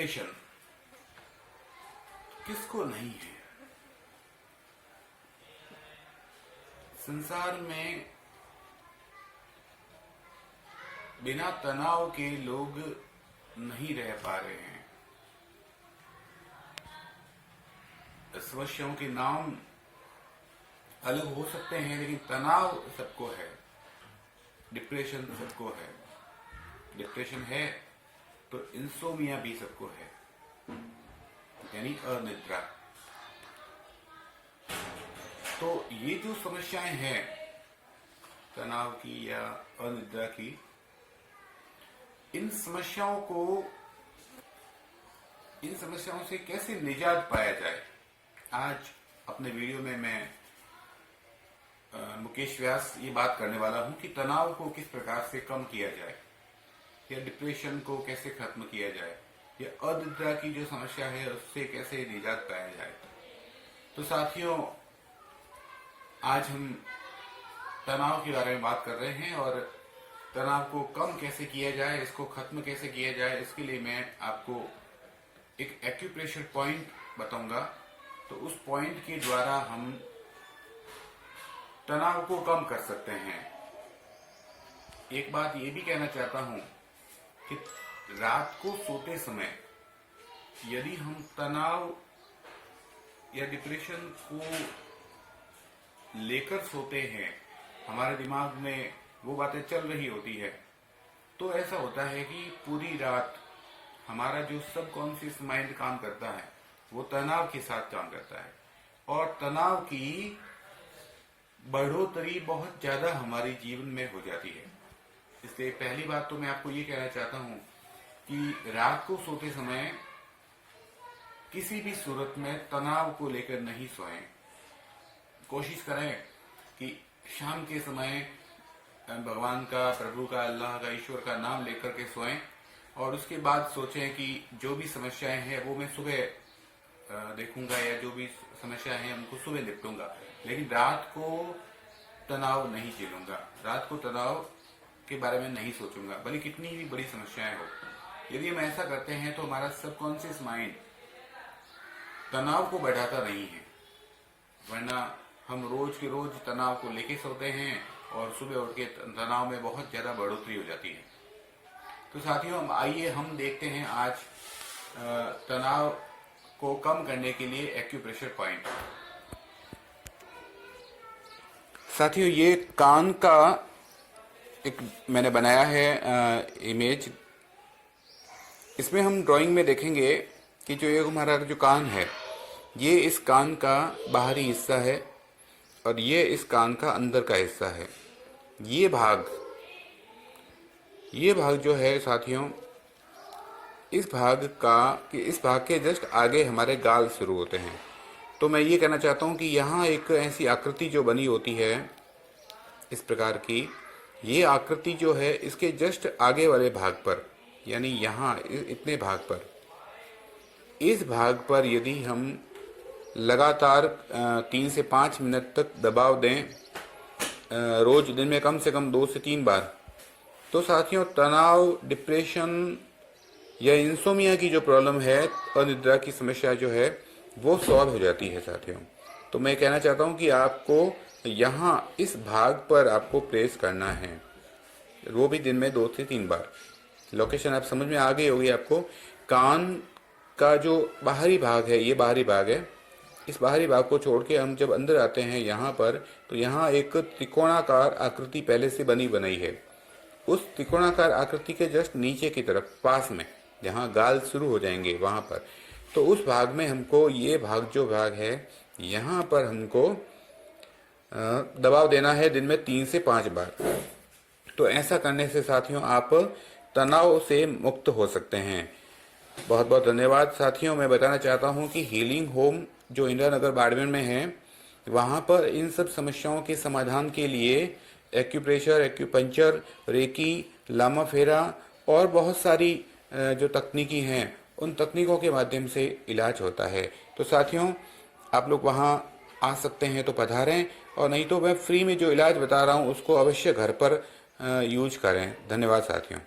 Depression किसको नहीं है। संसार में बिना तनाव के लोग नहीं रह पा रहे हैं। समस्याओं के नाम अलग हो सकते हैं, लेकिन तनाव सबको है, डिप्रेशन सबको है। डिप्रेशन है तो इंसोमिया भी सबको है, यानी अनिद्रा। तो ये जो समस्याएं हैं तनाव की या अनिद्रा की, इन समस्याओं से कैसे निजात पाया जाए, आज अपने वीडियो में मैं मुकेश व्यास ये बात करने वाला हूं कि तनाव को किस प्रकार से कम किया जाए, या डिप्रेशन को कैसे खत्म किया जाए, या अनिद्रा की जो समस्या है उससे कैसे निजात पाया जाए। तो साथियों, आज हम तनाव के बारे में बात कर रहे हैं और तनाव को कम कैसे किया जाए, इसको खत्म कैसे किया जाए, इसके लिए मैं आपको एक एक्यूप्रेशर पॉइंट बताऊंगा। तो उस पॉइंट के द्वारा हम तनाव को कम कर सकते हैं। एक बात ये भी कहना चाहता हूं कि रात को सोते समय यदि हम तनाव या डिप्रेशन को लेकर सोते हैं, हमारे दिमाग में वो बातें चल रही होती है, तो ऐसा होता है कि पूरी रात हमारा जो सबकॉन्शियस माइंड काम करता है वो तनाव के साथ काम करता है, और तनाव की बढ़ोतरी बहुत ज्यादा हमारे जीवन में हो जाती है। इसलिए पहली बात तो मैं आपको ये कहना चाहता हूं कि रात को सोते समय किसी भी सूरत में तनाव को लेकर नहीं सोएं। कोशिश करें कि शाम के समय भगवान का, प्रभु का, अल्लाह का, ईश्वर का नाम लेकर के सोएं, और उसके बाद सोचें कि जो भी समस्याएं हैं वो मैं सुबह देखूंगा, या जो भी समस्याएं हैं उनको सुबह निपटूंगा, लेकिन रात को तनाव नहीं झेलूंगा, रात को तनाव के बारे में नहीं सोचूंगा, भले कितनी भी बड़ी समस्याएं हो। यदि हम ऐसा करते हैं तो हमारा सबकॉन्शियस माइंड तनाव को बढ़ाता नहीं है, वरना हम रोज के रोज तनाव को लेके सोते हैं और सुबह उठ के तनाव में बहुत ज्यादा बढ़ोतरी हो जाती है। तो साथियों, आइए हम देखते हैं आज तनाव को कम करने के लिए एक्यूप्रेशर पॉइंट। साथियों, ये कान का एक मैंने बनाया है इमेज। इसमें हम ड्राइंग में देखेंगे कि जो ये हमारा जो कान है, ये इस कान का बाहरी हिस्सा है और ये इस कान का अंदर का हिस्सा है। ये भाग जो है साथियों, इस भाग के जस्ट आगे हमारे गाल शुरू होते हैं। तो मैं ये कहना चाहता हूँ कि यहाँ एक ऐसी आकृति जो बनी होती है इस प्रकार की, ये आकृति जो है इसके जस्ट आगे वाले भाग पर, यानी यहाँ इतने भाग पर, इस भाग पर यदि हम लगातार 3 से 5 मिनट तक दबाव दें, रोज दिन में कम से कम 2 से 3 बार, तो साथियों तनाव, डिप्रेशन या इंसोमिया की जो प्रॉब्लम है, अनिद्रा की समस्या जो है, वो सॉल्व हो जाती है साथियों। तो मैं कहना चाहता हूँ कि आपको यहाँ इस भाग पर आपको प्रेस करना है, वो भी दिन में 2 से 3 बार। लोकेशन आप समझ में आ गई होगी आपको। कान का जो बाहरी भाग है, ये बाहरी भाग है, इस बाहरी भाग को छोड़ के हम जब अंदर आते हैं यहाँ पर, तो यहाँ एक त्रिकोणाकार आकृति पहले से बनी बनाई है। उस त्रिकोणाकार आकृति के जस्ट नीचे की तरफ, पास में, जहाँ गाल शुरू हो जाएंगे वहां पर, तो उस भाग में हमको, ये भाग जो भाग है, यहाँ पर हमको दबाव देना है दिन में 3 से 5 बार। तो ऐसा करने से साथियों आप तनाव से मुक्त हो सकते हैं। बहुत बहुत धन्यवाद साथियों। मैं बताना चाहता हूं कि हीलिंग होम जो इंदिरा नगर बाड़मेर में है, वहां पर इन सब समस्याओं के समाधान के लिए एक्यूप्रेशर, एक्यूपंक्चर, रेकी, लामा फेरा और बहुत सारी जो तकनीकी हैं, उन तकनीकों के माध्यम से इलाज होता है। तो साथियों, आप लोग वहां आ सकते हैं तो पधारें, और नहीं तो मैं फ्री में जो इलाज बता रहा हूं उसको अवश्य घर पर यूज करें। धन्यवाद साथियों।